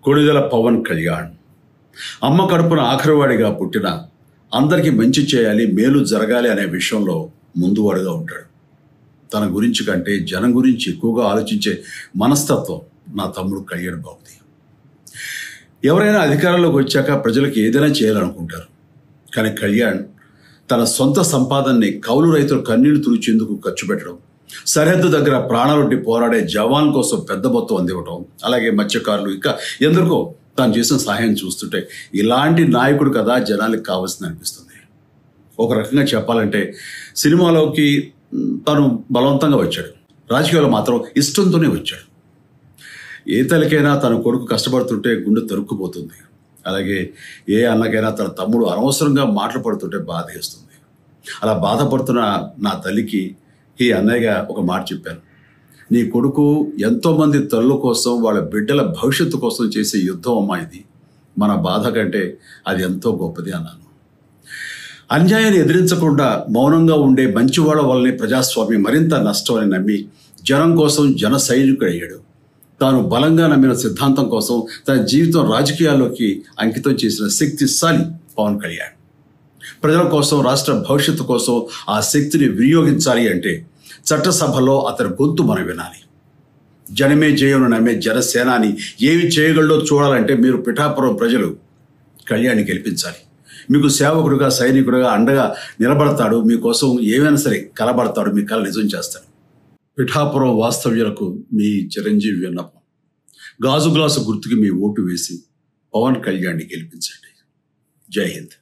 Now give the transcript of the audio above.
కొణిదెల పవన్ కళ్యాణ్ అమ్మ కడుపున ఆఖరివాడిగా పుట్టిన అందరికీ మంచి చేయాలి, మేలు జరగాలి అనే విషయంలో ముందువాడుగా ఉంటాడు. తన గురించి కంటే జనం గురించి ఎక్కువగా ఆలోచించే మనస్తత్వం నా తమ్ముడు కళ్యాణ్ బాబుది. ఎవరైనా అధికారంలోకి వచ్చాక ప్రజలకు ఏదైనా చేయాలనుకుంటారు. కానీ కళ్యాణ్ తన సొంత సంపాదనని కౌలు రైతులు కన్నీళ్లు తుడిచేందుకు ఖర్చు పెట్టడం, సరిహద్దు దగ్గర ప్రాణాలొడ్డి పోరాడే జవాన్ కోసం పెద్ద మొత్తం అందివ్వటం, అలాగే మత్స్యకారులు ఇంకా ఎందరికో తాను చేసిన సహాయం చూస్తుంటే ఇలాంటి నాయకుడు కదా జనాలకు కావాల్సింది అనిపిస్తుంది. ఒక రకంగా చెప్పాలంటే సినిమాలోకి తను బలవంతంగా వచ్చాడు, రాజకీయాల్లో మాత్రం ఇష్టంతోనే వచ్చాడు. ఏ తల్లికైనా తన కొడుకు కష్టపడుతుంటే గుండె తరుక్కుపోతుంది. అలాగే ఏ అన్నకైనా తన తమ్ముడు అనవసరంగా మాటలు పడుతుంటే బాధ వేస్తుంది. అలా బాధపడుతున్న నా తల్లికి ఈ అన్నయ్యగా ఒక మాట చెప్పాను. నీ కొడుకు ఎంతోమంది తల్లుల కోసం, వాళ్ళ బిడ్డల భవిష్యత్తు కోసం చేసే యుద్ధం అమ్మా ఇది. మన బాధ కంటే అది ఎంతో గొప్పది అన్నాను. అన్యాయాన్ని ఎదిరించకుండా మౌనంగా ఉండే మంచివాళ్ళ వల్లనే ప్రజాస్వామ్యం మరింత నష్టం అని నమ్మి జనం కోసం జన సైనికుడయ్యాడు. తాను బలంగా నమ్మిన సిద్ధాంతం కోసం తన జీవితం రాజకీయాల్లోకి అంకితం చేసిన శక్తిశాలి పవన్ కళ్యాణ్. ప్రజల కోసం, రాష్ట్ర భవిష్యత్తు కోసం ఆ శక్తిని వినియోగించాలి అంటే చట్టసభలో అతని గొంతు మనం వినాలి. జనమే జయను నమ్మే జనసేనాని ఏమి చేయగలడో చూడాలంటే మీరు పిఠాపురం ప్రజలు కళ్యాణ్ని గెలిపించాలి. మీకు సేవకుడుగా, సైనికుడుగా అండగా నిలబడతాడు. మీకోసం ఏమైనా సరే కలబడతాడు, మీ కళ నిజం చేస్తాడు. పిఠాపురం వాస్తవ్యులకు మీ చిరంజీవి విన్నపం, గాజు గ్లాసు గుర్తుకి మీ ఓటు వేసి పవన్ కళ్యాణ్ని గెలిపించండి. జై హింద్.